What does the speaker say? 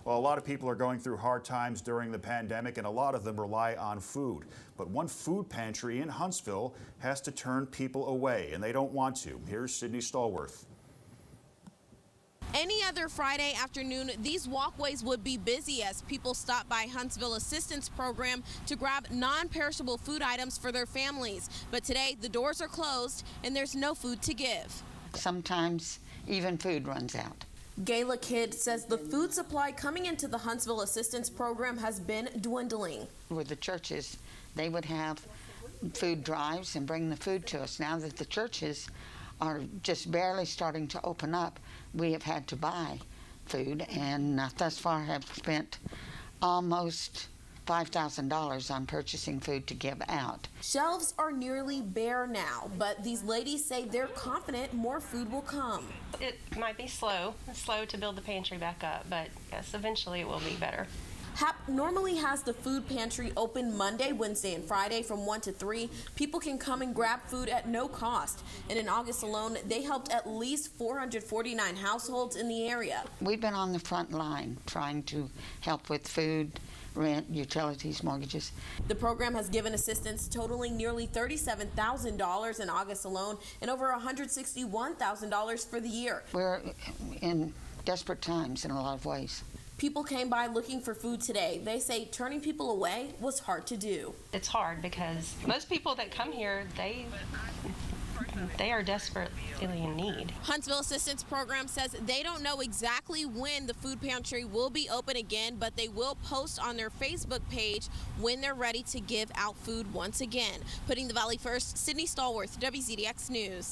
Well, a lot of people are going through hard times during the pandemic, and a lot of them rely on food. But one food pantry in Huntsville has to turn people away, and they don't want to. Here's Sydney Stallworth. Any other Friday afternoon, these walkways would be busy as people stop by Huntsville Assistance Program to grab non-perishable food items for their families. But today, the doors are closed and there's no food to give. Sometimes even food runs out. Gayla Kidd says the food supply coming into the Huntsville Assistance Program has been dwindling. With the churches, they would have food drives and bring the food to us. Now that the churches are just barely starting to open up, we have had to buy food, and thus far have spent almost $5,000 on purchasing food to give out. Shelves are nearly bare now, but these ladies say they're confident more food will come. It might be slow to build the pantry back up, but yes, eventually it will be better. HAP normally has the food pantry open Monday, Wednesday, and Friday from 1 to 3. People can come and grab food at no cost. And in August alone, they helped at least 449 households in the area. We've been on the front line trying to help with food, rent, utilities, mortgages. The program has given assistance totaling nearly $37,000 in August alone and over $161,000 for the year. We're in desperate times in a lot of ways. People came by looking for food today. They say turning people away was hard to do. It's hard because most people that come here, they are desperately in need. Huntsville Assistance Program says they don't know exactly when the food pantry will be open again, but they will post on their Facebook page when they're ready to give out food once again. Putting the Valley first, Sydney Stallworth, WZDX News.